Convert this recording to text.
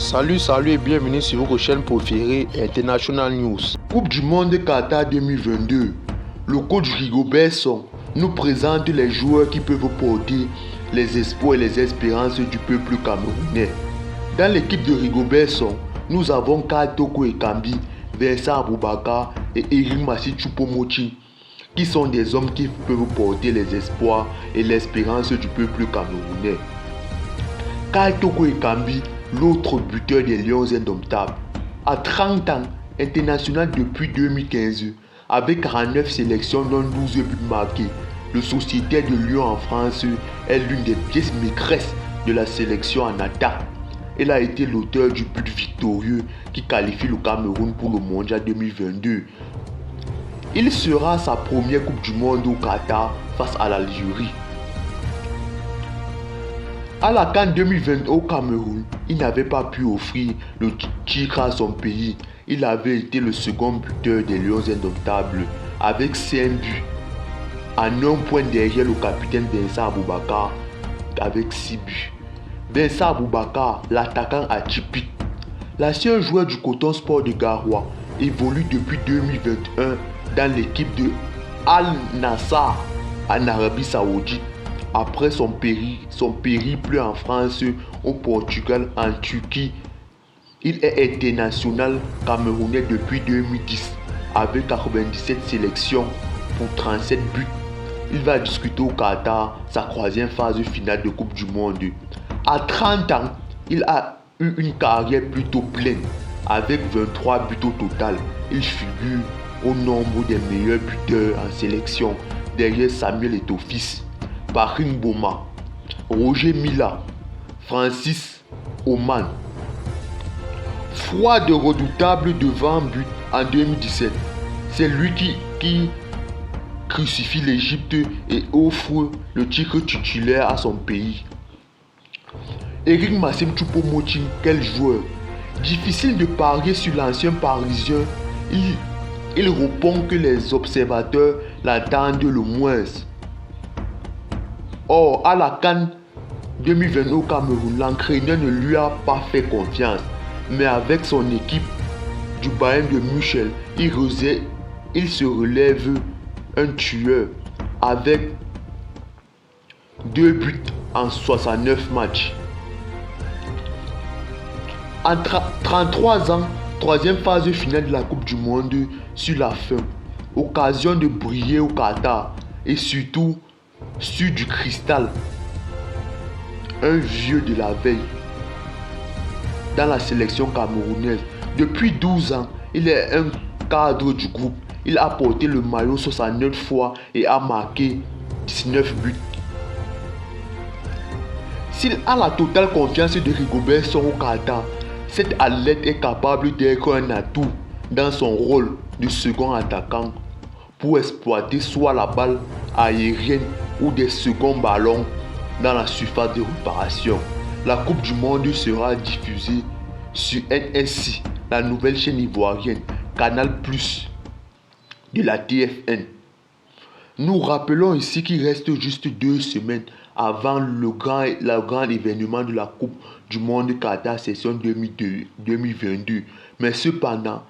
Salut et bienvenue sur votre chaîne préférée International News. Coupe du Monde Qatar 2022. Le coach Rigobert Song nous présente les joueurs qui peuvent porter les espoirs et les espérances du peuple camerounais. Dans l'équipe de Rigobert Song, nous avons Karl Toko Ekambi, Vincent Aboubakar et Eric Massi Choupo-Moting, qui sont des hommes qui peuvent porter les espoirs et l'espérance du peuple camerounais. Karl Toko Ekambi, l'autre buteur des Lions indomptables, à 30 ans, international depuis 2015, avec 49 sélections dont 12 buts marqués. Le sociétaire de Lyon en France est l'une des pièces maîtresses de la sélection en attaque. Il a été l'auteur du but victorieux qui qualifie le Cameroun pour le Mondial 2022. Il sera sa première Coupe du Monde au Qatar face à l'Algérie. À la CAN 2020 au Cameroun, il n'avait pas pu offrir le titre à son pays. Il avait été le second buteur des Lions indomptables avec 5 buts, en un point derrière le capitaine Vincent Aboubakar avec 6 buts. Vincent Aboubakar, l'attaquant atypique, l'ancien joueur du Coton Sport de Garoua, évolue depuis 2021 dans l'équipe de Al Nassr en Arabie Saoudite. Après son périple en France, au Portugal, en Turquie, il est international camerounais depuis 2010 avec 97 sélections pour 37 buts. Il va discuter au Qatar sa troisième phase finale de Coupe du Monde. À 30 ans, il a eu une carrière plutôt pleine avec 23 buts au total. Il figure au nombre des meilleurs buteurs en sélection derrière Samuel Eto'o-Fils, Patrick Mboma, Roger Mila, Francis Oman. Froid de redoutable devant but en 2017. C'est lui qui crucifie l'Égypte et offre le titre titulaire à son pays. Eric Massi Choupo-Moting, quel joueur! Difficile de parier sur l'ancien parisien. Il répond que les observateurs l'attendent le moins. Or, à la CAN 2020 au Cameroun, l'entraîneur ne lui a pas fait confiance. Mais avec son équipe du Bayern de Munich, il se relève un tueur avec 2 buts en 69 matchs. En 33 ans, troisième phase finale de la Coupe du Monde sur la fin. Occasion de briller au Qatar et surtout sur du cristal. Un vieux de la veille dans la sélection camerounaise. Depuis 12 ans, il est un cadre du groupe. Il a porté le maillot 69 fois et a marqué 19 buts. S'il a la totale confiance de Rigobert Song au Qatar, cet athlète est capable d'être un atout dans son rôle de second attaquant pour exploiter soit la balle aérienne ou des seconds ballons dans la surface de réparation. La Coupe du Monde sera diffusée sur NSI, la nouvelle chaîne ivoirienne, Canal+ de la TFN. Nous rappelons ici qu'il reste juste 2 semaines avant le grand événement de la Coupe du Monde Qatar session 2022. Mais cependant,